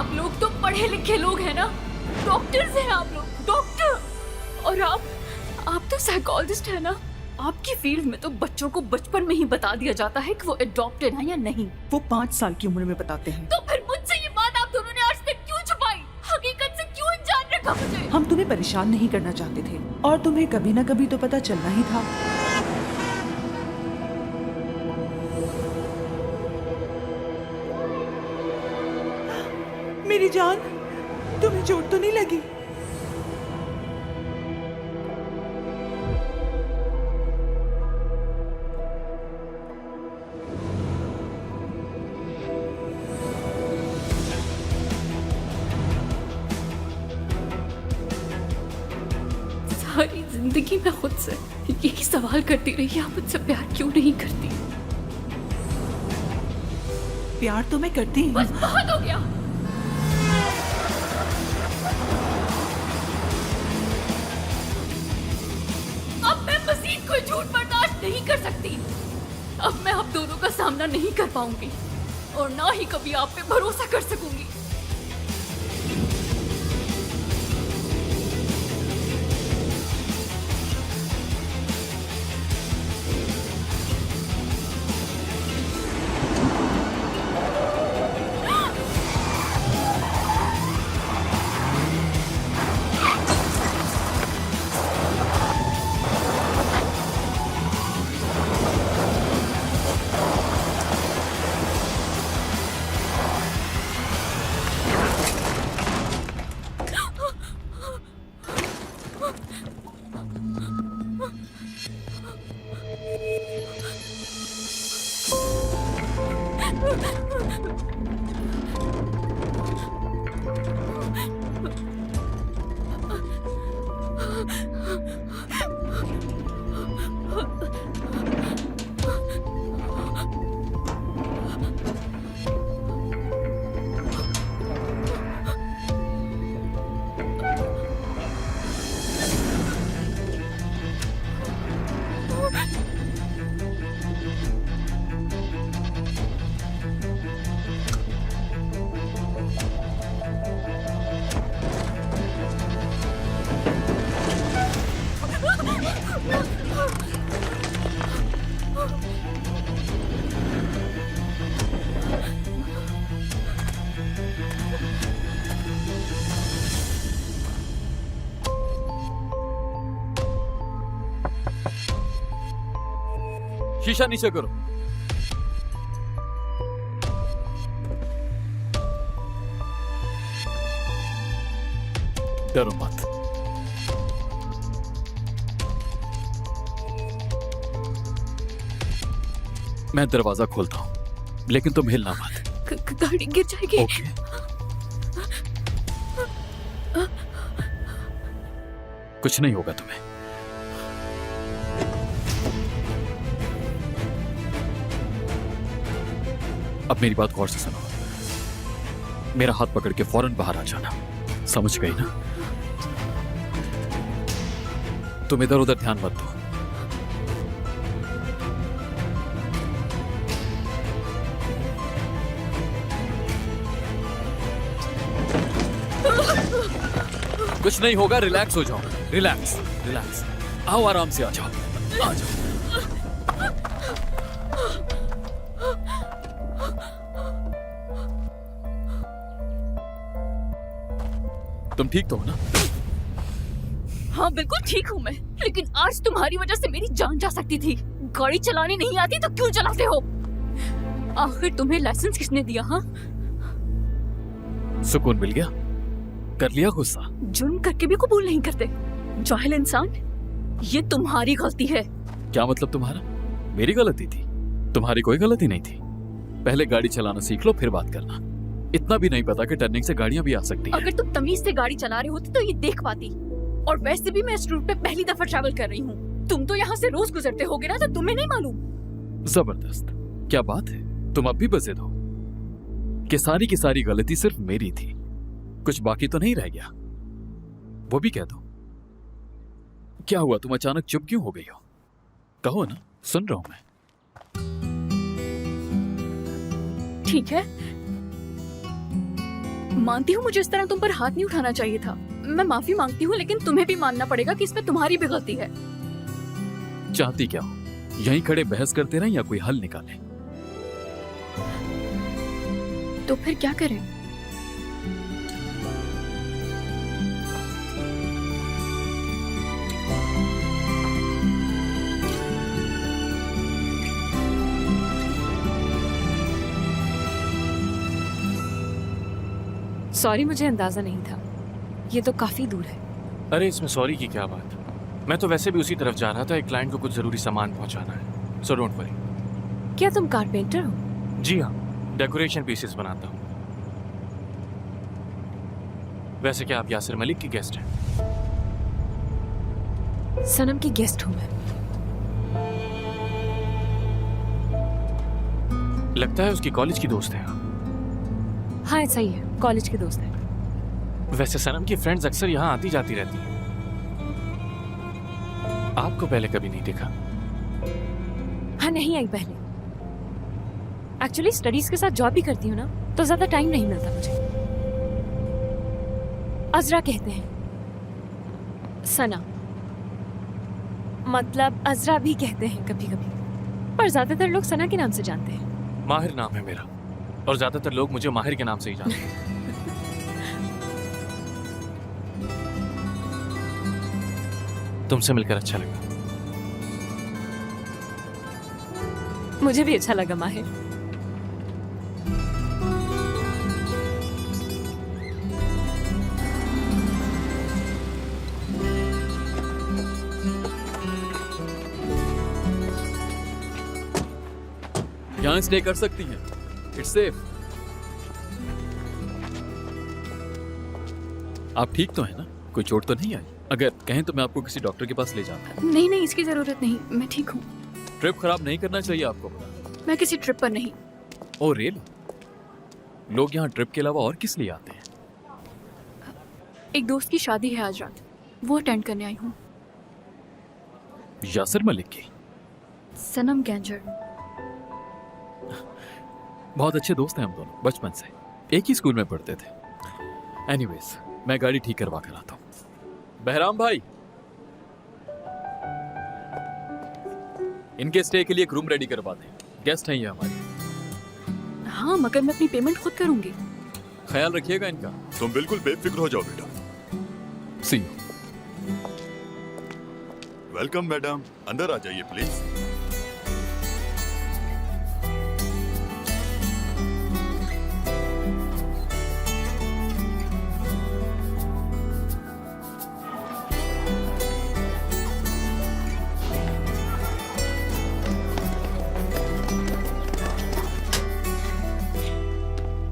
आप लोग तो पढ़े लिखे लोग हैं ना, डॉक्टर्स हैं आप लोग, डॉक्टर। और आप तो साइकोलॉजिस्ट है ना। आपकी फील्ड में तो बच्चों को बचपन में ही बता दिया जाता है कि वो अडॉप्टेड है या नहीं। वो 5 साल की उम्र में बताते हैं। तो फिर मुझसे ये बात आप दोनों ने आज तक क्यों छुपाई? हकीकत से क्यों अनजान रखा मुझे? हम तुम्हें परेशान नहीं करना चाहते थे और तुम्हें कभी ना कभी तो पता चलना ही था। मेरी जान, तुम्हें चोट तो नहीं लगी? सारी जिंदगी मैं खुद से यही सवाल करती रही, आप मुझसे प्यार क्यों नहीं करती? प्यार तो मैं करती हूँ। बस बहुत हो गया। अब मैं मजीद कोई झूठ बर्दाश्त नहीं कर सकती। अब मैं आप दोनों का सामना नहीं कर पाऊंगी और ना ही कभी आप पे भरोसा कर सकूंगी। शीशा नीचे करो। डरो मत। मैं दरवाजा खोलता हूं, लेकिन तुम हिलना मत। गाड़ी गिर जाएगी। ओके। कुछ नहीं होगा तुम्हें। अब मेरी बात गौर से सुनो। मेरा हाथ पकड़ के फौरन बाहर आ जाना, समझ गई ना? तुम इधर उधर ध्यान मत दो। कुछ नहीं होगा, रिलैक्स हो जाओ। Relax relax. आओ आराम से आ जाओ, आ जाओ। तुम ठीक तो हो ना? हाँ बिल्कुल ठीक हूँ मैं, लेकिन आज तुम्हारी वजह से मेरी जान जा सकती थी। गाड़ी चलानी नहीं आती तो क्यों चलाते हो? आखिर तुम्हें लाइसेंस किसने दिया? हाँ, सुकून मिल गया? कर लिया गुस्सा? जुर्म करके भी कबूल नहीं करते। जाहिल इंसान, ये तुम्हारी गलती है। क्या मतलब तुम्हारा? मेरी गलती थी? तुम्हारी कोई गलती नहीं थी। पहले गाड़ी चलाना सीख लो, फिर बात करना। इतना भी नहीं पता कि टर्निंग से गाड़ियां भी आ सकती हैं। अगर तुम तमीज से गाड़ी चला रहे होते तो ये देख पाती। और वैसे भी मैं इस रूट पे पहली दफा ट्रैवल कर रही हूँ। तुम तो यहाँ से रोज गुजरते होगे ना, तो तुम्हें नहीं मालूम? जबरदस्त। क्या बात है, तुम अब भी बसे दो कि सारी की सारी गलती सिर्फ मेरी थी, कुछ बाकी तो नहीं रह गया। वो भी कह दो। क्या हुआ, तुम अचानक चुप क्यों हो गई हो? कहो ना, सुन रहा हूं मैं। ठीक है, मानती हूँ मुझे इस तरह तुम पर हाथ नहीं उठाना चाहिए था। मैं माफी मांगती हूँ, लेकिन तुम्हें भी मानना पड़ेगा कि इसमें तुम्हारी भी गलती है। चाहती क्या हो? यहीं खड़े बहस करते रहें या कोई हल निकालें? तो फिर क्या करें? सॉरी, मुझे अंदाजा नहीं था। ये तो काफी दूर है। अरे इसमें सॉरी की क्या बात? मैं तो वैसे भी उसी तरफ जा रहा था। एक क्लाइंट को कुछ जरूरी सामान पहुंचाना है, सो डोंट वरी। क्या तुम कारपेंटर हो? जी हाँ, डेकोरेशन पीसेस बनाता हूँ। वैसे क्या आप यासिर मलिक की गेस्ट हैं? सनम की गेस्ट हूँ मैं। लगता है उसकी कॉलेज की दोस्त है। हाँ ऐसा ही है, कॉलेज के दोस्त हैं। वैसे सनम की फ्रेंड्स अक्सर यहाँ आती जाती रहती हैं। आपको पहले कभी नहीं देखा? हाँ नहीं आई पहले। एक्चुअली स्टडीज के साथ जॉब भी करती हूँ ना, तो ज्यादा टाइम नहीं मिलता मुझे। अजरा कहते हैं। सना मतलब अजरा भी कहते हैं कभी कभी, पर ज्यादातर लोग सना के नाम से जानते हैं। माहिर नाम है मेरा, और ज्यादातर लोग मुझे माहिर के नाम से ही जानते हैं। तुमसे मिलकर अच्छा लगा। मुझे भी अच्छा लगा माहिर। यहाँ स्टे कर सकती हैं, इट्स सेफ। आप ठीक तो है ना? कोई चोट तो नहीं आई? अगर कहें तो मैं आपको किसी डॉक्टर के पास ले जाऊं। नहीं नहीं, इसकी जरूरत नहीं, मैं ठीक हूँ। ट्रिप खराब नहीं करना चाहिए आपको। मैं किसी ट्रिप पर नहीं। Oh really? लोग यहाँ ट्रिप के अलावा और किस लिए आते हैं? एक दोस्त की शादी है आज रात, वो अटेंड करने आई हूँ। यासिर मलिक की? सनम गैंजर। बहुत अच्छे दोस्त हैं हम दोनों, बचपन से एक ही स्कूल में पढ़ते थे। एनीवेज, मैं गाड़ी ठीक करवा कर आता हूँ। बहराम भाई, इनके स्टे के लिए एक रूम रेडी करवा दें। गेस्ट हैं ये हमारे। हाँ मगर मैं अपनी पेमेंट खुद करूंगी। ख्याल रखिएगा इनका। तुम बिल्कुल बेफिक्र हो जाओ बेटा। सी यू। वेलकम मैडम, अंदर आ जाइए प्लीज।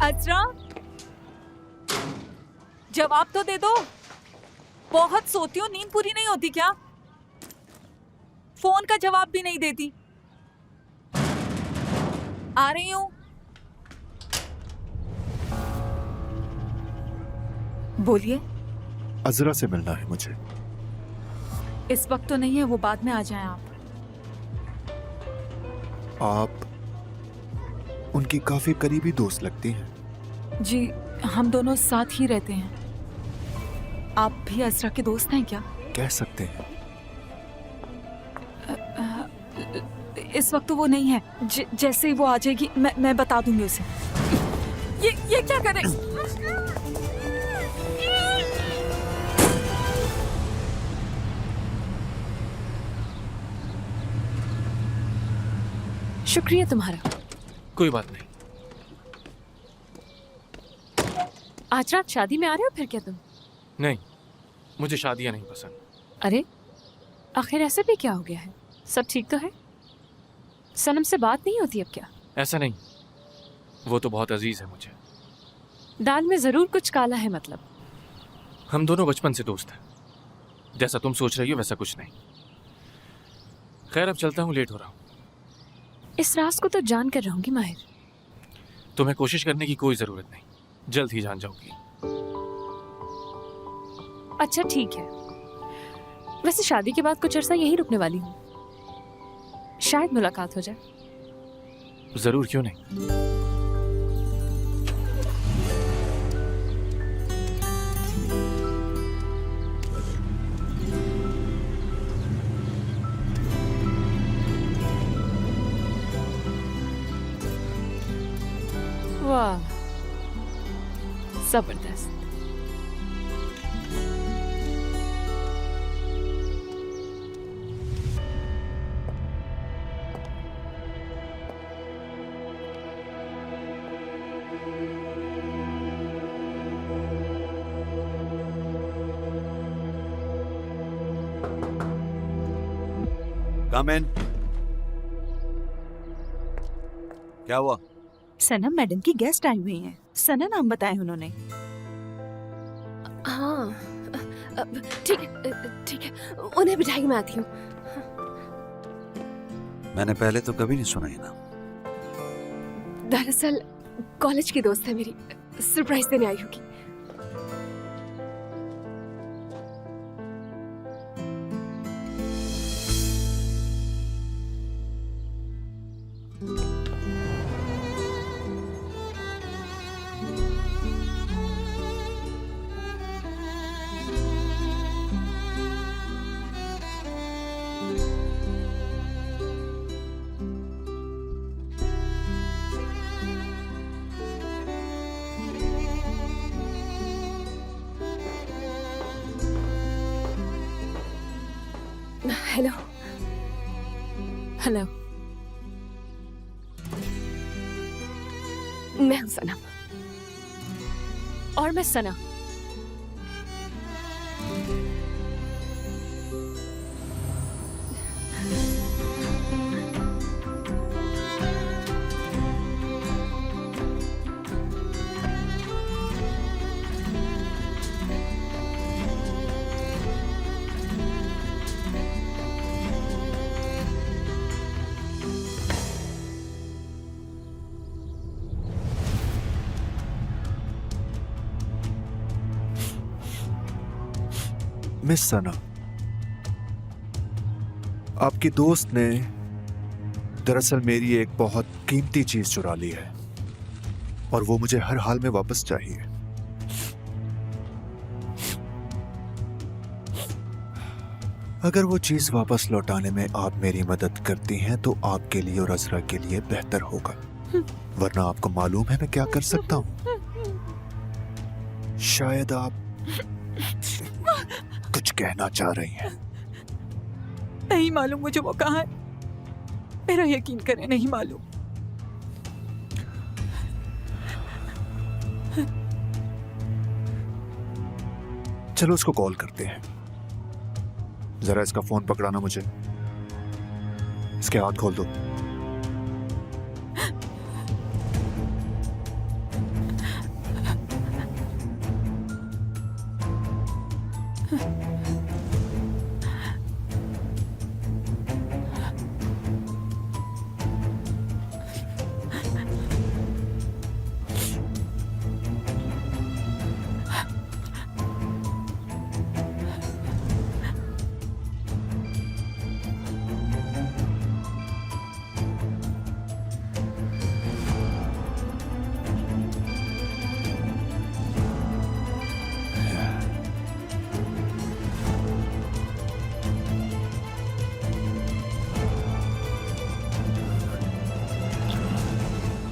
अजरा, जवाब तो दे दो। बहुत सोती हो, नींद पूरी नहीं होती क्या? फोन का जवाब भी नहीं देती। आ रही हूं। बोलिए। अजरा से मिलना है मुझे। इस वक्त तो नहीं है, वो बाद में आ जाएं आप। आप उनकी काफी करीबी दोस्त लगती हैं। जी, हम दोनों साथ ही रहते हैं। आप भी अजरा के दोस्त हैं क्या? कह सकते हैं। इस वक्त तो वो नहीं है। जैसे ही वो आ जाएगी मैं बता दूंगी उसे। ये क्या करे? शुक्रिया तुम्हारा। कोई बात नहीं। आज रात शादी में आ रहे हो फिर क्या तुम? नहीं, मुझे शादियां नहीं पसंद। अरे आखिर ऐसे भी क्या हो गया है? सब ठीक तो है? सनम से बात नहीं होती अब क्या? ऐसा नहीं, वो तो बहुत अजीज है मुझे। दाल में जरूर कुछ काला है मतलब। हम दोनों बचपन से दोस्त हैं। जैसा तुम सोच रही हो वैसा कुछ नहीं। खैर अब चलता हूँ, लेट हो रहा हूँ। इस राज को तो जान कर रहूंगी माहिर। तुम्हें कोशिश करने की कोई जरूरत नहीं, जल्द ही जान जाऊंगी। अच्छा ठीक है। वैसे शादी के बाद कुछ अरसा यहीं रुकने वाली हूँ, शायद मुलाकात हो जाए। जरूर, क्यों नहीं। जबरदस्त। कम इन। क्या हुआ? सनम मैडम की गेस्ट आई हुई हैं। सना नाम बताया उन्होंने। हाँ ठीक है ठीक है, उन्हें बिठाइए, मैं आती हूँ। मैंने पहले तो कभी नहीं सुना ही ना। दरअसल कॉलेज की दोस्त है मेरी, सरप्राइज देने आई होगी। हेलो। हेलो। मैं हूँ सनम। और मैं सना। मिस सना, आपकी दोस्त ने दरअसल मेरी एक बहुत कीमती चीज चुरा ली है और वो मुझे हर हाल में वापस चाहिए। अगर वो चीज वापस लौटाने में आप मेरी मदद करती हैं तो आपके लिए और अजरा के लिए बेहतर होगा, वरना आपको मालूम है मैं क्या कर सकता हूं। शायद आप कुछ कहना चाह रही हैं। नहीं मालूम मुझे वो कहाँ है, मेरा यकीन करें, नहीं मालूम। चलो उसको कॉल करते हैं। जरा इसका फोन पकड़ाना मुझे। इसके हाथ खोल दो।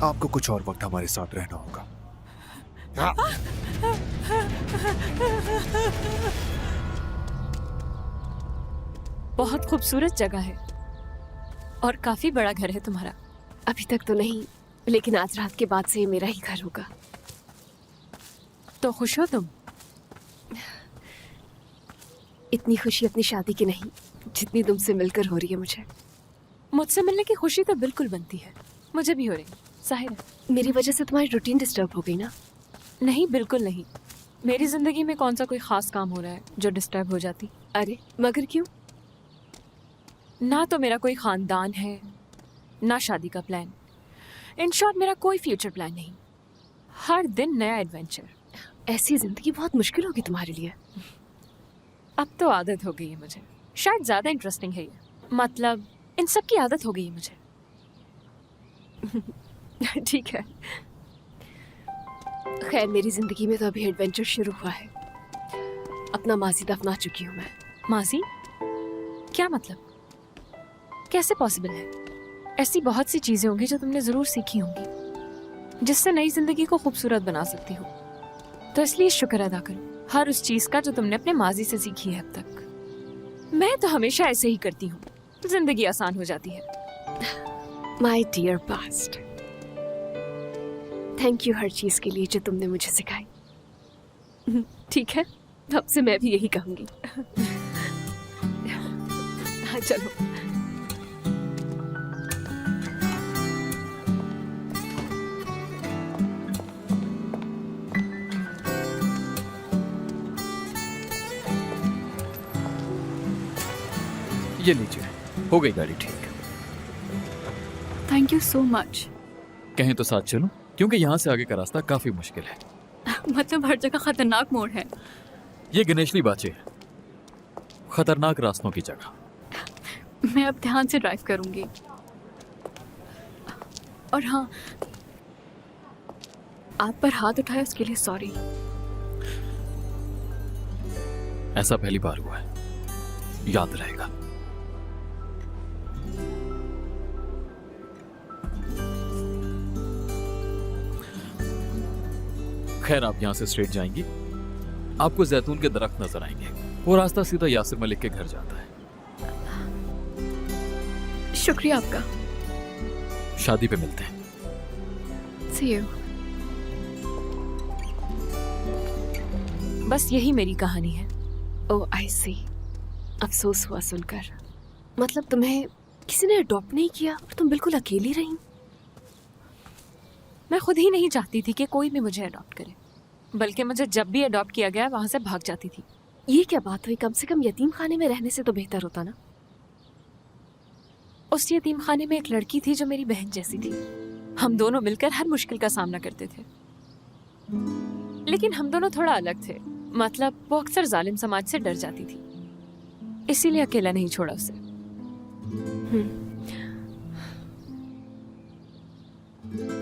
आपको कुछ और वक्त हमारे साथ रहना होगा। बहुत खूबसूरत जगह है और काफी बड़ा घर है तुम्हारा। अभी तक तो नहीं, लेकिन आज रात के बाद से ये मेरा ही घर होगा। तो खुश हो तुम? इतनी खुशी अपनी शादी की नहीं जितनी तुमसे मिलकर हो रही है मुझे। मुझसे मिलने की खुशी तो बिल्कुल बनती है, मुझे भी हो रही, जाहिर है। मेरी वजह से तुम्हारी रूटीन डिस्टर्ब हो गई ना? नहीं, बिल्कुल नहीं। मेरी जिंदगी में कौन सा कोई खास काम हो रहा है जो डिस्टर्ब हो जाती? अरे मगर क्यों? ना तो मेरा कोई खानदान है, ना शादी का प्लान। इन शॉर्ट मेरा कोई फ्यूचर प्लान नहीं। हर दिन नया एडवेंचर। ऐसी जिंदगी बहुत मुश्किल होगी तुम्हारे लिए। अब तो आदत हो गई है मुझे। शायद ज्यादा इंटरेस्टिंग है ये, मतलब इन सब की आदत हो गई है मुझे। ठीक है। खैर मेरी जिंदगी में तो अभी एडवेंचर शुरू हुआ है। अपना माजी दफना चुकी हूँ मैं। माजी? क्या मतलब? कैसे पॉसिबल है? ऐसी बहुत सी चीजें होंगी जो तुमने जरूर सीखी होंगी जिससे नई जिंदगी को खूबसूरत बना सकती हो। तो इसलिए शुक्र अदा करो हर उस चीज का जो तुमने अपने माजी से सीखी है अब तक। मैं तो हमेशा ऐसे ही करती हूँ, जिंदगी आसान हो जाती है। My dear past, thank you हर चीज के लिए जो तुमने मुझे सिखाई। ठीक है, अब से मैं भी यही कहूंगी। हाँ चलो। ये लीजिए, हो गई गाड़ी ठीक। Thank you so much. कहें तो साथ चलूं, क्योंकि यहाँ से आगे का रास्ता काफी मुश्किल है। मतलब हर जगह खतरनाक मोड़ है। ये गणेशली बाचे है, खतरनाक रास्तों की जगह। मैं अब ध्यान से ड्राइव करूंगी। और हाँ, आप पर हाथ उठाया उसके लिए सॉरी। ऐसा पहली बार हुआ है, याद रहेगा। खैर, आप यहां से स्ट्रेट जाएंगी, आपको जैतून के दरख्त नजर आएंगे। वो रास्ता सीधा यासिर मलिक के घर जाता है। शुक्रिया आपका। शादी पे मिलते हैं। See you। बस यही मेरी कहानी है। ओह आई सी, अफसोस हुआ सुनकर। मतलब तुम्हें किसी ने अडॉप्ट नहीं किया और तुम बिल्कुल अकेली रही। मैं खुद ही नहीं चाहती थी कि कोई भी मुझे अडॉप्ट करे, बल्कि मुझे जब भी अडॉप्ट किया गया वहां से भाग जाती थी। ये क्या बात हुई? कम से कम यतीम खाने में रहने से तो बेहतर होता ना। उस यतीम खाने में एक लड़की थी जो मेरी बहन जैसी थी। हम दोनों मिलकर हर मुश्किल का सामना करते थे, लेकिन हम दोनों थोड़ा अलग थे। मतलब वो अक्सर जालिम समाज से डर जाती थी, इसीलिए अकेला नहीं छोड़ा उसे।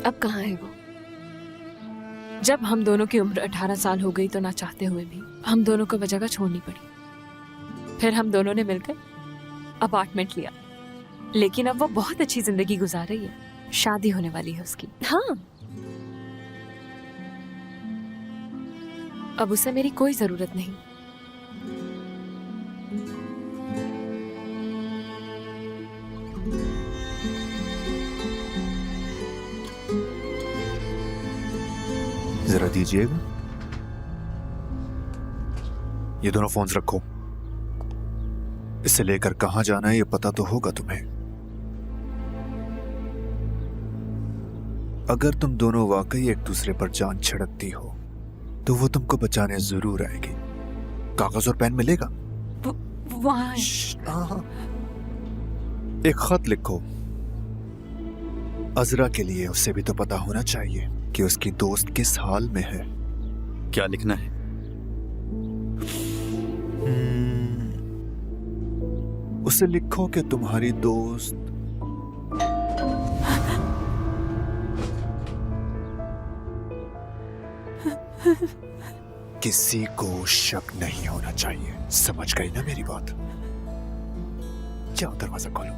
अब कहाँ है वो? जब हम दोनों की उम्र 18 साल हो गई तो ना चाहते हुए भी हम दोनों को वह जगह छोड़नी पड़ी। फिर हम दोनों ने मिलकर अपार्टमेंट लिया, लेकिन अब वो बहुत अच्छी जिंदगी गुजार रही है। शादी होने वाली है उसकी। हाँ, अब उसे मेरी कोई जरूरत नहीं। जरा दीजिएगा। ये दोनों फोन्स रखो। इसे लेकर कहां जाना है ये पता तो होगा तुम्हें। अगर तुम दोनों वाकई एक दूसरे पर जान छिड़कती हो तो वो तुमको बचाने जरूर आएगी। कागज और पेन मिलेगा? वहाँ है। एक खत लिखो अजरा के लिए। उसे भी तो पता होना चाहिए कि उसकी दोस्त किस हाल में है। क्या लिखना है? उसे लिखो कि तुम्हारी दोस्त किसी को शक नहीं होना चाहिए। समझ गई ना मेरी बात? जाओ दरवाजा खोलो।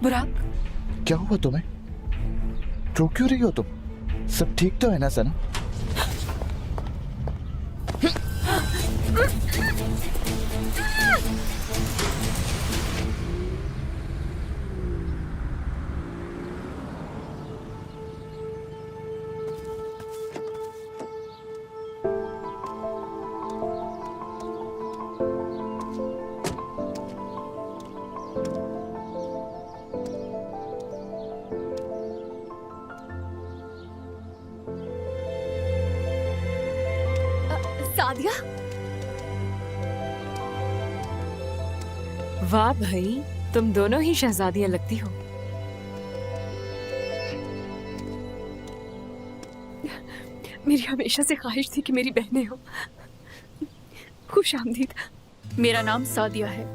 बुराक, क्या हुआ तुम्हें? रो क्यों रही हो तुम? सब ठीक तो है ना सना? सादिया, वाह भाई, तुम दोनों ही शहजादियां लगती हो। मेरी हमेशा से ख्वाहिश थी कि मेरी बहनें हो। खुश आमदीद। मेरा नाम सादिया है।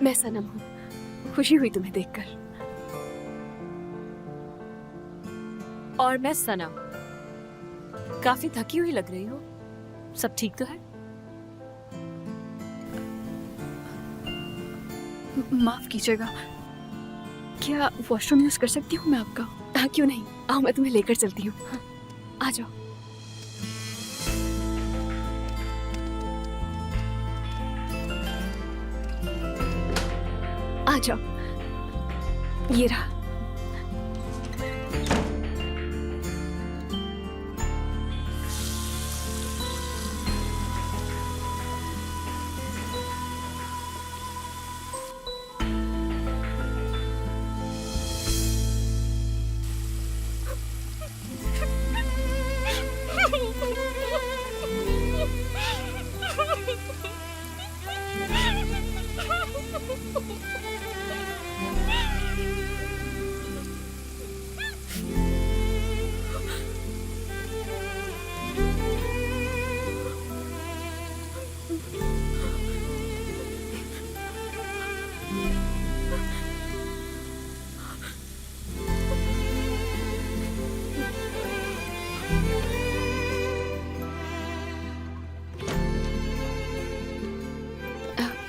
मैं सनम हूँ। खुशी हुई तुम्हें देखकर। और मैं सना। काफी थकी हुई लग रही हो, सब ठीक तो है? माफ कीजिएगा, क्या वॉशरूम यूज कर सकती हूँ मैं आपका? हाँ क्यों नहीं, आओ मैं तुम्हें लेकर चलती हूँ। हाँ, आ जाओ। आ जाओ, ये रहा।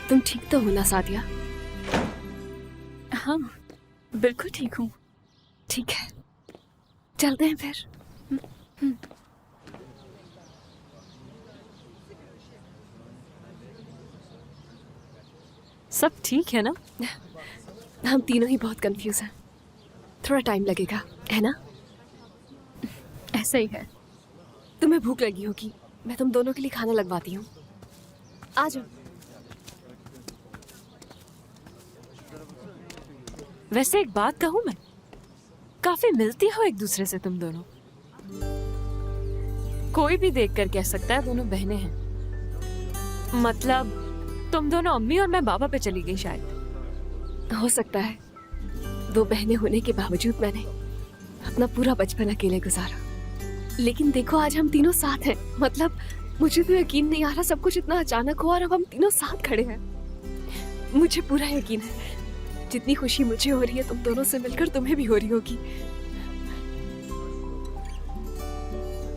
तुम ठीक तो हो ना सादिया? हाँ, बिल्कुल ठीक हूँ। ठीक है, चलते हैं फिर। सब ठीक है ना? हम तीनों ही बहुत कंफ्यूज हैं। थोड़ा टाइम लगेगा, है ना? ऐसा ही है। तुम्हें भूख लगी होगी, मैं तुम दोनों के लिए खाना लगवाती हूँ। आ जाओ। वैसे एक बात कहूँ मैं, काफी मिलती हो एक दूसरे से तुम दोनों। कोई भी देखकर कह सकता है दोनों बहनें हैं। मतलब तुम दोनों अम्मी और मैं बाबा पे चली गई शायद। हो सकता है, दो बहनें होने के बावजूद मैंने अपना पूरा बचपन अकेले गुजारा। लेकिन देखो आज हम तीनों साथ हैं। मतलब मुझे तो यकीन नहीं आ रहा सब कुछ इतना अचानक हुआ और अब हम तीनों साथ खड़े हैं। मुझे पूरा यकीन है जितनी खुशी मुझे हो रही है तुम दोनों से मिलकर तुम्हें भी हो रही होगी।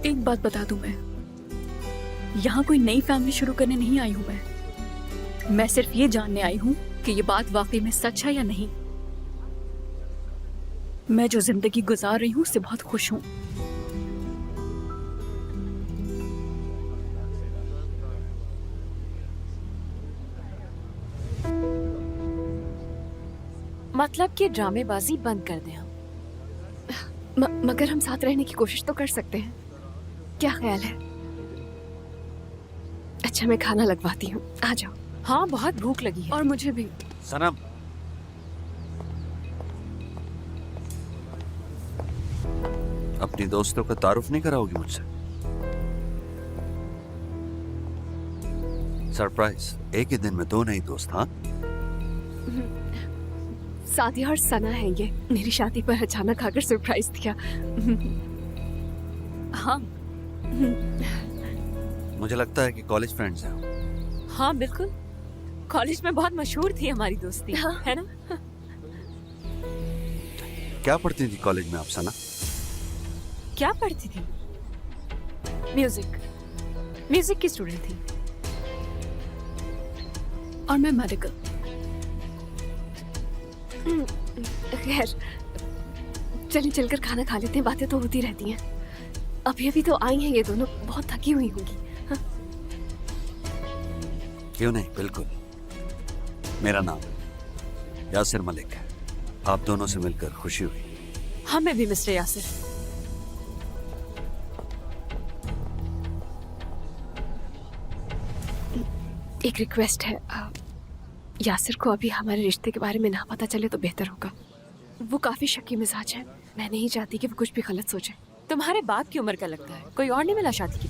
एक बात बता दूं, मैं यहाँ कोई नई फैमिली शुरू करने नहीं आई हूँ। मैं सिर्फ ये जानने आई हूँ कि ये बात वाकई में सच है या नहीं। मैं जो जिंदगी गुजार रही हूँ उससे बहुत खुश हूँ। मतलब कि ड्रामेबाजी बंद कर दें हम। मगर हम साथ रहने की कोशिश तो कर सकते हैं। क्या ख्याल है? अच्छा मैं खाना लगवाती हूँ, आ जाओ। हाँ बहुत भूख लगी है। और मुझे भी। सनम, अपनी दोस्तों का तारुफ नहीं कराओगी मुझसे? सरप्राइज, एक ही दिन में दो नई दोस्त। हाँ, सादिया और सना है ये। मेरी शादी पर अचानक आकर सरप्राइज दिया। हाँ मुझे लगता है कि कॉलेज फ्रेंड्स हैं। हाँ बिल्कुल, कॉलेज में बहुत मशहूर थी हमारी दोस्ती। हाँ। है ना? क्या पढ़ती थी कॉलेज में आप सना? क्या पढ़ती थी? म्यूजिक की स्टूडेंट थी। और मैं मेडिकल। खैर चलिए चलकर खाना खा लेते हैं, बातें तो होती रहती हैं। अभी अभी तो आई हैं ये दोनों, बहुत थकी हुई होंगी। हाँ? क्यों नहीं, बिल्कुल। मेरा नाम यासिर मलिक है। आप दोनों से मिलकर खुशी हुई। हमें भी मिस्टर यासिर। एक रिक्वेस्ट है, यासिर को अभी हमारे रिश्ते के बारे में ना पता चले तो बेहतर होगा। वो काफी शक्की मिजाज है। मैं नहीं चाहती कि वो कुछ भी गलत सोचे। तुम्हारे बाप की उम्र का लगता है, कोई और नहीं मिला शादी की?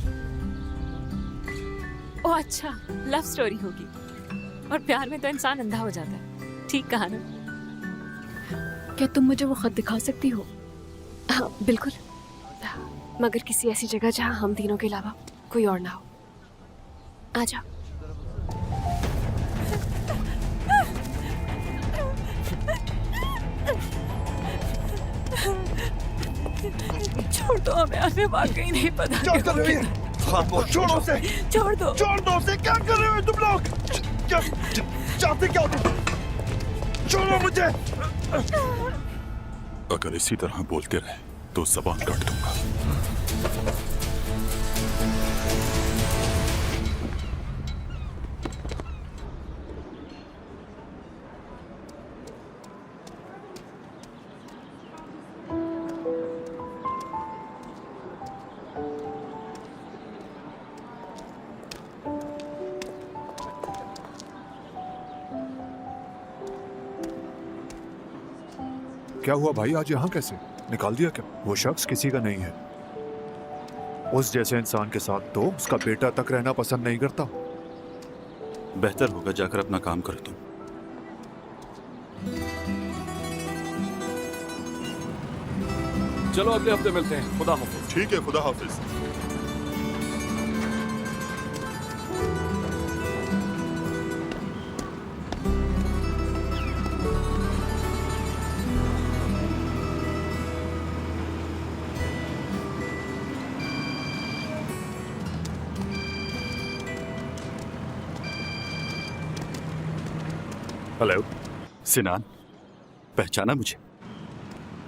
ओह अच्छा, लव स्टोरी होगी। और प्यार में तो इंसान अंधा हो जाता है। ठीक कहा ना? क्या तुम मुझे वो खत दिखा सकती हो? हाँ बिल्कुल, मगर किसी ऐसी जगह जहाँ हम तीनों के अलावा कोई और ना हो। आ जाओ। छोड़ दो हमें, हमें वाकई नहीं पता। क्या कर रहे हो? खामोश, छोड़ो उसे, छोड़ दो। छोड़ दो उसे। क्या कर रहे हो तुम लोग? चाहते क्या हो तुम? छोड़ो मुझे। अगर इसी तरह बोलते रहे तो जबान काट दूंगा। क्या हुआ भाई, आज यहाँ कैसे? निकाल दिया क्या? वो शख्स किसी का नहीं है। उस जैसे इंसान के साथ तो उसका बेटा तक रहना पसंद नहीं करता। बेहतर होगा जाकर अपना काम करो तुम। चलो अगले हफ्ते मिलते हैं। खुदा हाफिज। ठीक है, खुदा हाफिज। हेलो। सिनान, पहचाना मुझे?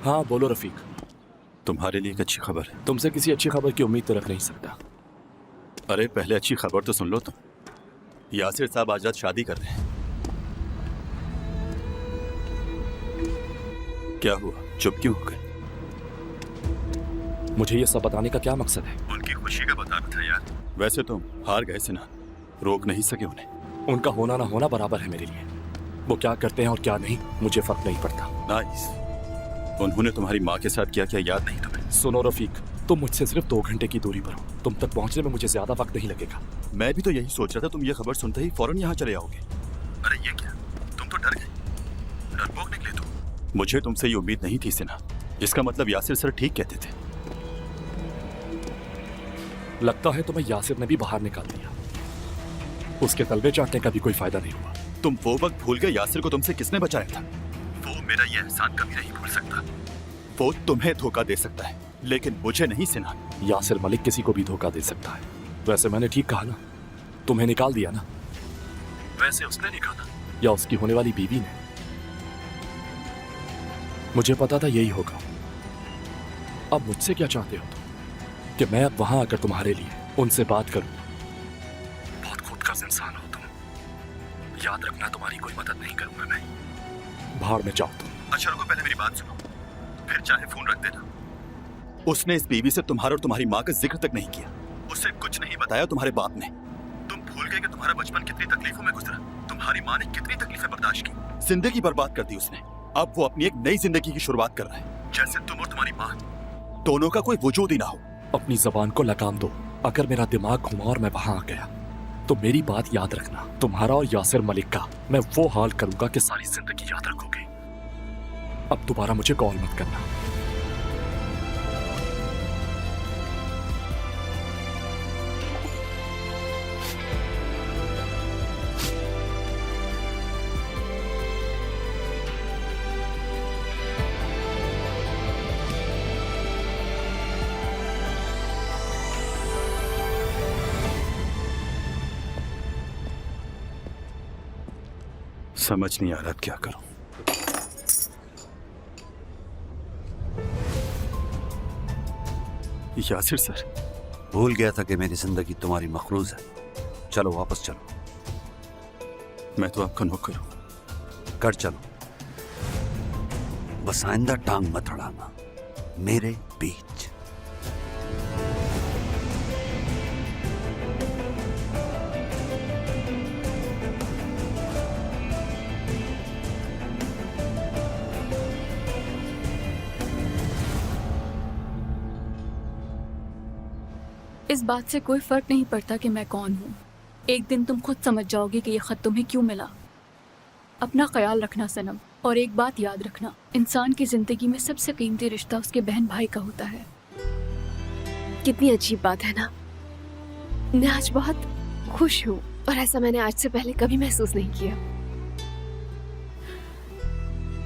हाँ बोलो रफीक। तुम्हारे लिए एक अच्छी खबर है। तुमसे किसी अच्छी खबर की उम्मीद तो रख नहीं सकता। अरे पहले अच्छी खबर तो सुन लो तुम। यासिर साहब आज रात शादी कर रहे हैं। क्या हुआ, चुप क्यों हो गए? मुझे ये सब बताने का क्या मकसद है? उनकी खुशी का बताना था यार। वैसे तुम हार गए सिनान, रोक नहीं सके उन्हें। उनका होना ना होना बराबर है मेरे लिए। वो क्या करते हैं और क्या नहीं मुझे फर्क नहीं पड़ता। नाइस। उन्होंने तुम्हारी माँ के साथ क्या किया याद नहीं तुम्हें? सुनो रफीक, तुम मुझसे सिर्फ 2 घंटे की दूरी पर हो। तुम तक पहुंचने में मुझे ज्यादा वक्त नहीं लगेगा। मैं भी तो यही सोच रहा था, तुम ये खबर सुनते ही फौरन यहाँ चले आओगे। अरे ये क्या, तुम तो डर गए, डरपोक निकले तुम। मुझे तुमसे ये उम्मीद नहीं थी सिन्हा। इसका मतलब यासिर सर ठीक कहते थे। लगता है तुम्हें यासिर ने भी बाहर निकाल दिया। उसके तलवे चाटने का भी कोई फायदा नहीं हुआ। तुम वो वक्त भूल गए यासिर को तुमसे किसने बचाया था? वो मेरा ये एहसान कभी नहीं भूल सकता। वो तुम्हें धोखा दे सकता है लेकिन मुझे नहीं सिन्हा। यासिर मलिक किसी को भी धोखा दे सकता है। वैसे मैंने ठीक कहा ना, तुम्हें निकाल दिया ना। वैसे उसने निकाला या उसकी होने वाली बीवी ने? मुझे पता था यही होगा। अब मुझसे क्या चाहते हो तुम? कि मैं अब वहां आकर तुम्हारे लिए उनसे बात करूं? बहुत खुदगर्ज इंसान हो तुम। याद रखना, तुम्हारी कोई मदद नहीं करूंगा मैं। भाड़ में जाओ तुम। अच्छा रुको, पहले मेरी बात सुनो, फिर चाहे फोन रख देना। उसने इस बीवी से तुम्हारा और तुम्हारी माँ का जिक्र तक नहीं किया। उससे कुछ नहीं बताया तुम्हारे बाप ने। तुम भूल गए कि तुम्हारा बचपन कितनी तकलीफों में गुजरा। तुम्हारी माँ ने कितनी तकलीफें बर्दाश्त की। जिंदगी बर्बाद कर दी उसने। अब वो अपनी एक नई जिंदगी की शुरुआत कर रहा है, जैसे तुम और तुम्हारी माँ दोनों का कोई वजूद ही ना हो। अपनी जबान को लगाम दो। अगर मेरा दिमाग घुमा और मैं वहां आ गया तो मेरी बात याद रखना। तुम्हारा और यासिर मलिक का मैं वो हाल करूंगा कि सारी जिंदगी याद रखोगे। अब दोबारा मुझे कॉल मत करना। समझ नहीं आ रहा क्या करूं। यासिर सर, भूल गया था कि मेरी जिंदगी तुम्हारी मखरूज है। चलो वापस चलो। मैं तो आपका नौकर हूं। कर चलो, बस आइंदा टांग मत अड़ाना मेरे बीच। इस बात से कोई फर्क नहीं पड़ता कि मैं कौन हूँ। एक दिन तुम खुद समझ जाओगे कि ये खत तुम्हें क्यों मिला। अपना ख्याल रखना सनम, और एक बात याद रखना, इंसान की जिंदगी में सबसे कीमती रिश्ता उसके बहन भाई का होता है। कितनी अजीब बात है ना। मैं आज बहुत खुश हूँ और ऐसा मैंने आज से पहले कभी महसूस नहीं किया।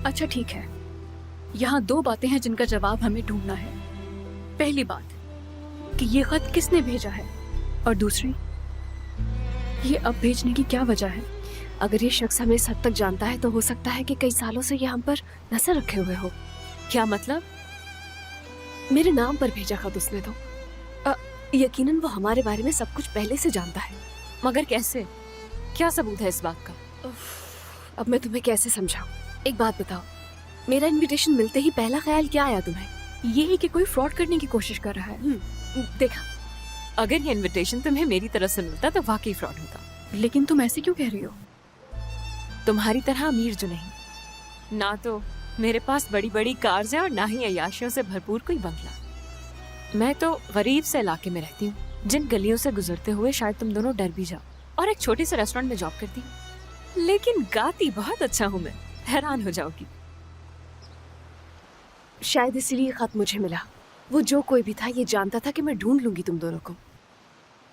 अच्छा ठीक है, यहाँ 2 बातें हैं जिनका जवाब हमें ढूंढना है। पहली बात कि ये खत किसने भेजा है, और दूसरी ये अब भेजने की क्या वजह है? अगर ये शख्स हमें इस हद तक जानता है तो हो सकता है कि कई सालों से ये हम पर नजर रखे हुए हो। क्या मतलब? मेरे नाम पर भेजा खत उसने तो। यकीनन वो हमारे बारे में सब कुछ पहले से जानता है। मगर कैसे? क्या सबूत है इस बात का? अब मैं तुम्हें कैसे समझाऊं? एक बात बताओ, मेरा इनविटेशन मिलते ही पहला ख्याल क्या आया तुम्हें? ये है कि कोई फ्रॉड करने की कोशिश कर रहा है। देखा, अगर ये इनविटेशन तुम्हें मेरी तरफ से मिलता तो वाकई फ्रॉड होता। लेकिन तुम ऐसे क्यों कह रही हो? तुम्हारी तरह अमीर जो नहीं, ना तो मेरे पास बड़ी बड़ी कार्स हैं और ना ही अय्याशियों से भरपूर कोई बंगला। मैं तो गरीब से इलाके में रहती हूँ, जिन गलियों से गुजरते हुए शायद तुम दोनों डर भी जाओ, और एक छोटे से रेस्टोरेंट में जॉब करती हूँ। लेकिन गाती बहुत अच्छा हूँ मैं, हैरान हो जाओगी। शायद इसीलिए खत मुझे मिला। वो जो कोई भी था ये जानता था कि मैं ढूंढ लूंगी तुम दोनों को।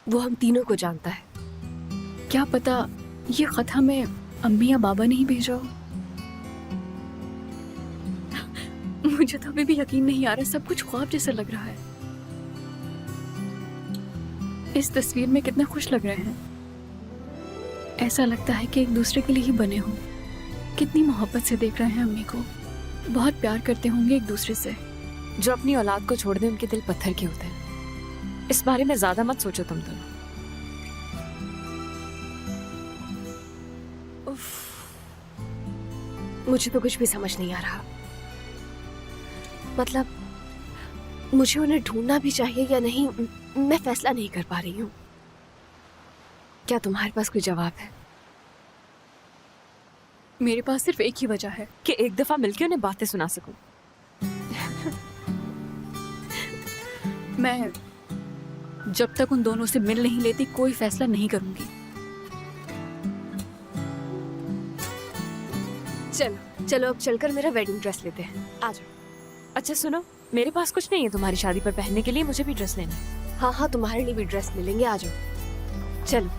वो हम तीनों को जानता है। क्या पता ये खत हमें अम्मी या बाबा ने ही भेजा हो। मुझे तो अभी भी यकीन नहीं आ रहा, सब कुछ ख्वाब जैसा लग रहा है। इस तस्वीर में कितने खुश लग रहे हैं। ऐसा लगता है कि एक दूसरे के लिए ही बने हों। कितनी मोहब्बत से देख रहे हैं अम्मी को, बहुत प्यार करते होंगे एक दूसरे से। जो अपनी औलाद को छोड़ दे उनके दिल पत्थर के होते हैं। इस बारे में ज्यादा मत सोचो तुम दोनों। मुझे तो कुछ भी समझ नहीं आ रहा। मतलब मुझे उन्हें ढूंढना भी चाहिए या नहीं, मैं फैसला नहीं कर पा रही हूँ। क्या तुम्हारे पास कोई जवाब है? मेरे पास सिर्फ एक ही वजह है कि एक दफा मिलकर उन्हें बातें सुना सकूं। मैं जब तक उन दोनों से मिल नहीं लेती कोई फैसला नहीं करूंगी। चलो चलो अब चलकर मेरा वेडिंग ड्रेस लेते हैं। आ जाओ। अच्छा सुनो, मेरे पास कुछ नहीं है तुम्हारी शादी पर पहनने के लिए, मुझे भी ड्रेस लेना है। हाँ हाँ, तुम्हारे लिए भी ड्रेस मिलेंगे, आ जाओ। चलो।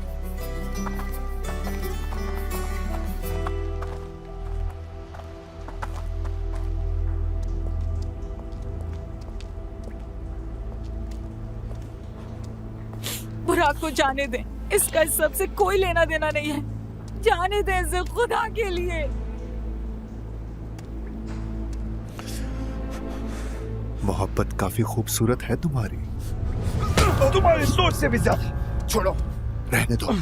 बुराक को जाने दें, इसका इस सब से कोई लेना देना नहीं है। जाने दें इसे खुदा के लिए। मोहब्बत काफी खूबसूरत है तुम्हारी। तुम्हारी सोच से भी ज्यादा। छोड़ो, रहने दो।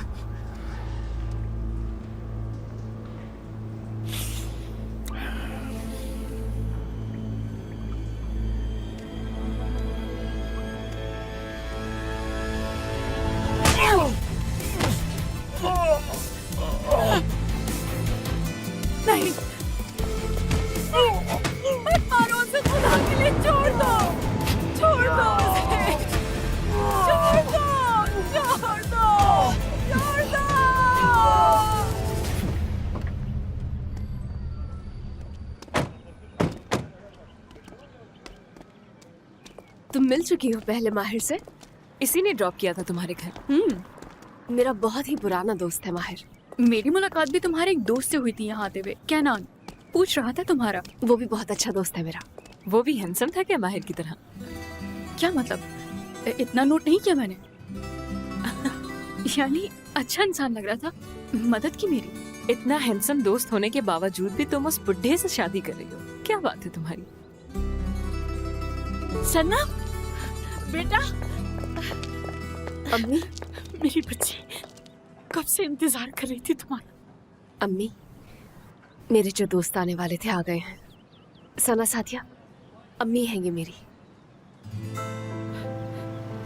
नहीं, मत मारो उसे, खुदा के लिए छोड़ दो, छोड़ दो उसे, छोड़ दो, छोड़ दो, छोड़ दो। तुम मिल चुकी हो पहले माहिर से? इसी ने ड्रॉप किया था तुम्हारे घर। मेरा बहुत ही पुराना दोस्त है माहिर। मेरी मुलाकात भी तुम्हारे एक दोस्त से हुई थी यहाँ आते हुए। क्या नाम पूछ रहा था तुम्हारा? वो भी बहुत अच्छा दोस्त है मेरा। वो भी हैंडसम था क्या माहिर की तरह? क्या मतलब? इतना नोट नहीं किया मैंने। यानी अच्छा इंसान लग रहा था, मदद की मेरी। इतना हैंडसम दोस्त होने के बावजूद भी तुम उस बुढ़े से शादी कर रही हो, क्या बात है तुम्हारी? सना बेटा, अम्मी, मेरी बच्ची कब से इंतजार कर रही थी तुम्हारा। अम्मी, मेरे जो दोस्त आने वाले थे आ गए हैं। सना साथिया, अम्मी हैं ये मेरी।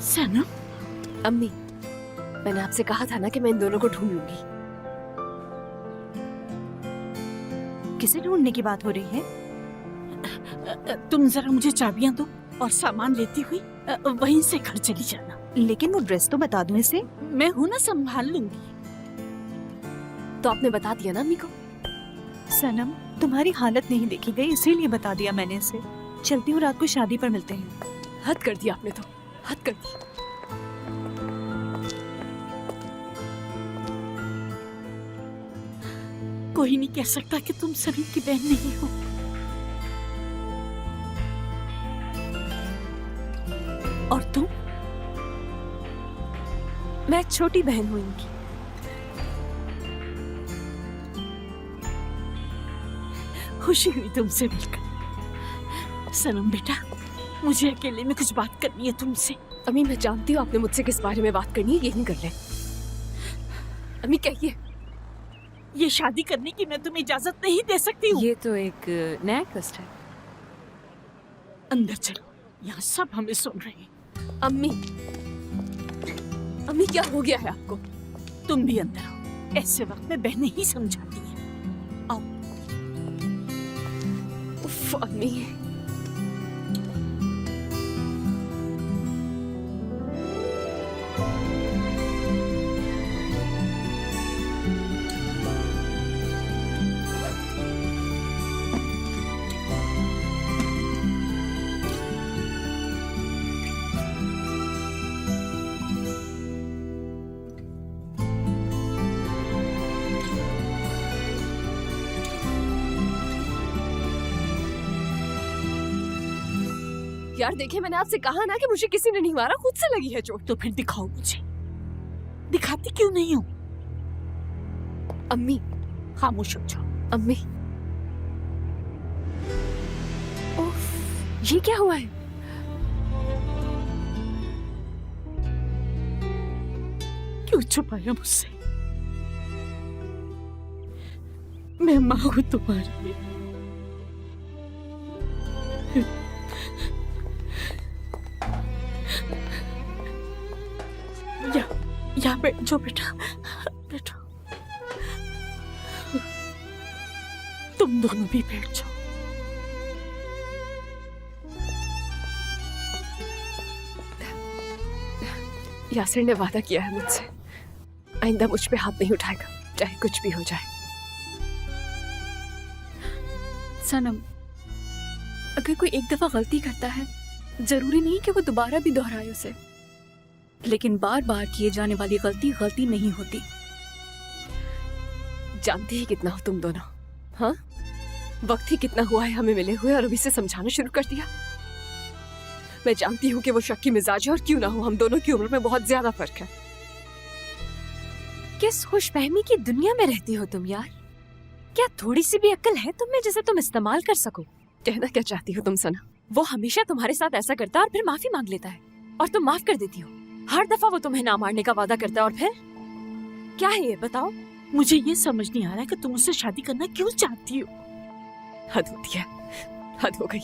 सना, अम्मी, मैंने आपसे कहा था ना कि मैं इन दोनों को ढूंढ लूंगी। किसे ढूंढने की बात हो रही है? तुम जरा मुझे चाबियां दो और सामान लेती हुई वहीं से घर चली जाना। लेकिन वो ड्रेस तो बता दूं इसे, मैं हूं ना, संभाल लूंगी। तो आपने बता दिया ना अम्मी को? सनम, तुम्हारी हालत नहीं देखी गई इसीलिए बता दिया मैंने इसे। चलती हूँ, रात को शादी पर मिलते हैं। हद कर दिया आपने तो, हद कर दी। कोई नहीं कह सकता कि तुम सलीम की बहन नहीं हो। और तुम? मैं छोटी बहन हूँ इनकी। खुशी हुई तुमसे मिलकर। सनम बेटा, मुझे अकेले में कुछ बात करनी है तुमसे। अम्मी मैं जानती हूँ आपने मुझसे किस बारे में बात करनी है, यही कर ले। अम्मी कहिए। ये शादी करने की मैं तुम्हें इजाजत नहीं दे सकती हूँ। ये तो एक नया ट्विस्ट है। अंदर चलो, यहाँ सब हमें सुन रहे हैं। अम्मी, अम्मी क्या हो गया है आपको? तुम भी अंदर आओ, ऐसे वक्त में बहनें ही समझाती हैं। आओ। उफ अम्मी। यार देखिए, मैंने आपसे कहा ना कि मुझे किसी ने नहीं मारा, खुद से लगी है चोट। तो फिर दिखाओ मुझे। दिखाती क्यों नहीं हो? अम्मी खामोश हो जाओ। अम्मी, उफ, ये क्या हुआ है? क्यों छुपाया मुझसे? मैं माँ हूँ तुम्हारी। यहाँ बैठ जाओ बेटा, बैठो। तुम दोनों भी बैठ जाओ। यासिर ने वादा किया है मुझसे, आइंदा मुझ पे हाथ नहीं उठाएगा, चाहे कुछ भी हो जाए। सनम, अगर कोई एक दफा गलती करता है, जरूरी नहीं कि वो दोबारा भी दोहराए उसे, लेकिन बार बार किए जाने वाली गलती गलती नहीं होती। जानती ही कितना हो तुम दोनों, हाँ? वक्त ही कितना हुआ है हमें मिले हुए और अभी से समझाना शुरू कर दिया। मैं जानती हूँ कि वो शक की मिजाज है, और क्यों ना हो, हम दोनों की उम्र में बहुत ज्यादा फर्क है। किस खुशफहमी की दुनिया में रहती हो तुम यार? क्या थोड़ी सी भी अक्ल है तुम में जिसे तुम इस्तेमाल कर सको? कहना क्या चाहती हो तुम सना? वो हमेशा तुम्हारे साथ ऐसा करता है और फिर माफी मांग लेता है, और तुम माफ कर देती हो। हर दफा वो तुम्हें ना मारने का वादा करता है, और फिर क्या है ये बताओ? मुझे ये समझ नहीं आ रहा कि तुम उससे शादी करना क्यों चाहती हो। हद होती है, हद हो गई।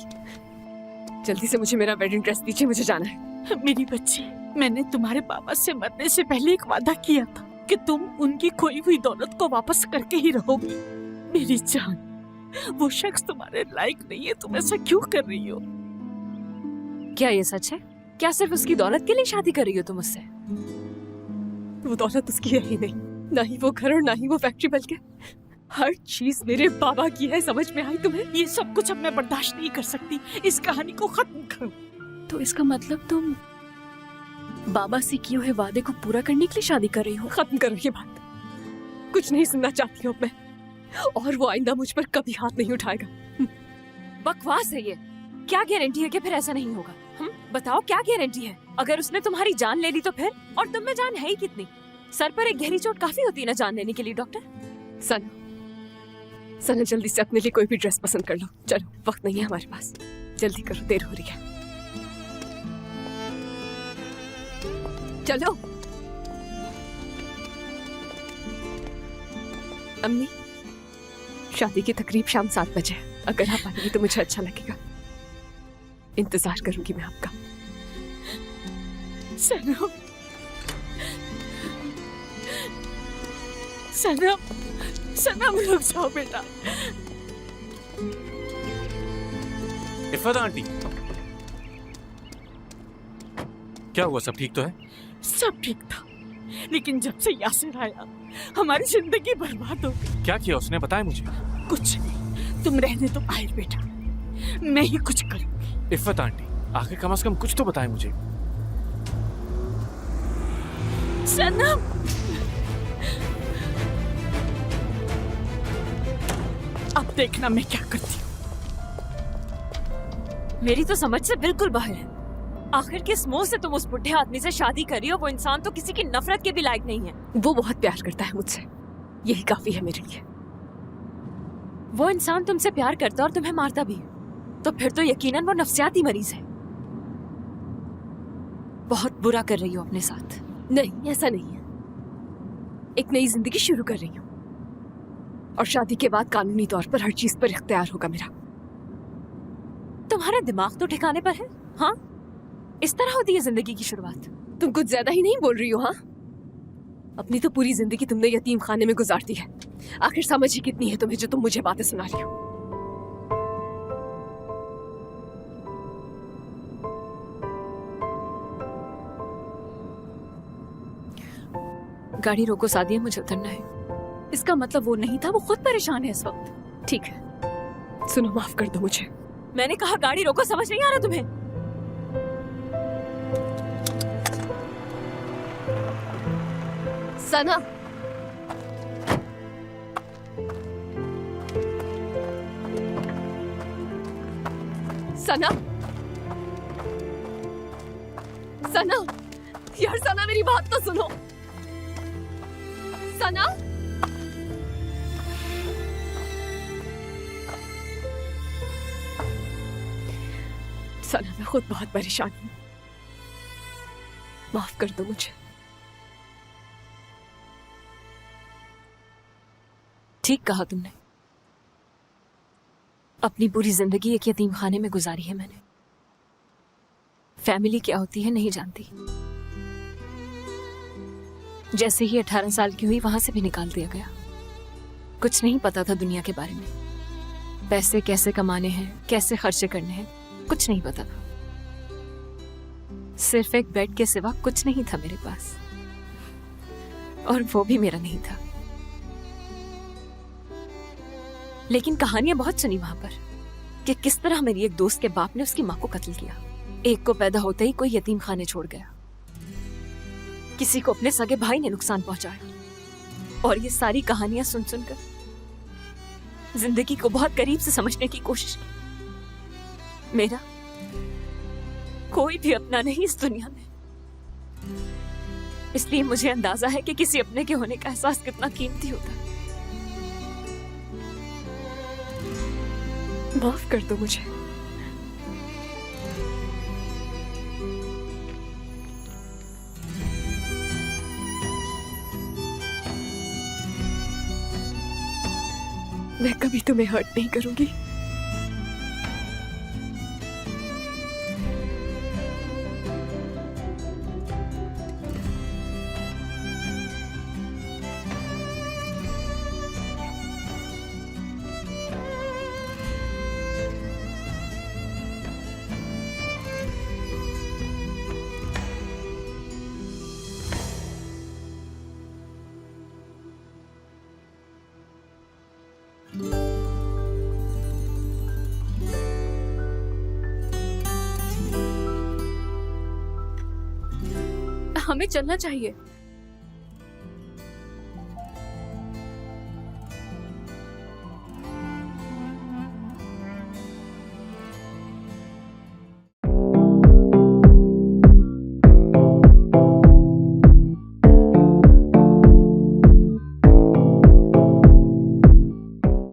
जल्दी से मुझे मेरा वेडिंग ड्रेस दीजिए, मुझे जाना है। मेरी बच्ची, मैंने तुम्हारे पापा से मरने से पहले एक वादा किया था कि तुम उनकी खोई हुई दौलत को वापस करके ही रहोगी। मेरी जान, वो शख्स तुम्हारे लायक नहीं है, तुम ऐसा क्यों कर रही हो? क्या ये सच है? क्या सिर्फ उसकी दौलत के लिए शादी कर रही हो तुम उससे? वो दौलत उसकी है ही नहीं, ना ही वो घर और ना ही वो फैक्ट्री, बल्कि हर चीज मेरे बाबा की है। समझ में आई तुम्हें? ये सब कुछ अब मैं बर्दाश्त नहीं कर सकती। इस कहानी को खत्म करो। तो इसका मतलब तुम बाबा से किए हुए वादे को पूरा करने के लिए शादी कर रही हो? खत्म करो ये बात, कुछ नहीं सुनना चाहती हूँ मैं, और वो आइंदा मुझ पर कभी हाथ नहीं उठाएगा। बकवास है ये। क्या गारंटी है कि फिर ऐसा नहीं होगा? बताओ क्या गारंटी है? अगर उसने तुम्हारी जान ले ली तो फिर? और तुम में जान है ही कितनी? सर पर एक गहरी चोट काफी होती है ना जान लेने के लिए डॉक्टर। सना जल्दी से अपने लिए कोई भी ड्रेस पसंद कर लो। चलो, वक्त नहीं है हमारे पास, जल्दी करो, देर हो रही है। चलो। अम्मी, शादी की तकरीब शाम 7 बजे है। अगर आप आएंगी तो मुझे अच्छा लगेगा। इंतजार करूंगी मैं आपका। सनम, सनम, सनम, रुक जाओ बेटा। इफ़त आंटी, क्या हुआ? सब ठीक तो है? सब ठीक था, लेकिन जब से यासिर आया हमारी जिंदगी बर्बाद हो गई। क्या किया उसने? बताया मुझे। कुछ नहीं, तुम रहने दो आहिर बेटा, मैं ही कुछ करूंगी। इफ़त आंटी, आखिर कम से कम कुछ तो बताएं मुझे। सनम, अब देखना मैं क्या करती हूँ। मेरी तो समझ से बिल्कुल बाहर है। आखिर किस मुंह से तुम उस बुढ़े आदमी से शादी कर रही हो? वो इंसान तो किसी की नफरत के भी लायक नहीं है। वो बहुत प्यार करता है मुझसे, यही काफी है मेरे लिए। वो इंसान तुमसे प्यार करता और तुम्हें मारता भी है, तो फिर तो यकीनन वो नफ्सियाती मरीज है। बहुत बुरा कर रही हो अपने साथ। नहीं, ऐसा नहीं है। एक नई जिंदगी शुरू कर रही हूँ और शादी के बाद कानूनी तौर पर हर चीज पर इख्तियार होगा मेरा। तुम्हारा दिमाग तो ठिकाने पर है? हाँ, इस तरह होती है जिंदगी की शुरुआत। तुम कुछ ज्यादा ही नहीं बोल रही हो? हाँ, अपनी तो पूरी जिंदगी तुमने यतीम खाने में गुजार दी है। आखिर समझ ही कितनी है तुम्हें जो तुम मुझे बातें सुना रही हो? गाड़ी रोको सादिया, मुझे उतरना है। इसका मतलब वो नहीं था, वो खुद परेशान है इस वक्त। ठीक है, सुनो, माफ कर दो मुझे। मैंने कहा गाड़ी रोको, समझ नहीं आ रहा तुम्हें? सना, सना, सना, यार सना, मेरी बात तो सुनो। सना, सना, मैं खुद बहुत परेशान हूँ, माफ कर दो मुझे। ठीक कहा तुमने। अपनी पूरी जिंदगी एक यतीम खाने में गुजारी है मैंने। फैमिली क्या होती है नहीं जानती। जैसे ही 18 साल की हुई वहां से भी निकाल दिया गया। कुछ नहीं पता था दुनिया के बारे में। पैसे कैसे कमाने हैं, कैसे खर्चे करने हैं, कुछ नहीं पता था। सिर्फ एक बेड के सिवा कुछ नहीं था मेरे पास, और वो भी मेरा नहीं था। लेकिन कहानियां बहुत सुनी वहां पर कि किस तरह मेरी एक दोस्त के बाप ने उसकी मां को कत्ल किया। एक को पैदा होते ही कोई यतीम खाने छोड़ गया, किसी को अपने सगे भाई ने नुकसान पहुंचाया। और ये सारी कहानियां सुन सुनकर जिंदगी को बहुत करीब से समझने की कोशिश की। मेरा कोई भी अपना नहीं इस दुनिया में, इसलिए मुझे अंदाजा है कि किसी अपने के होने का एहसास कितना कीमती होता है। माफ कर दो मुझे। मैं कभी तुम्हें हर्ट नहीं करूंगी। हमें चलना चाहिए।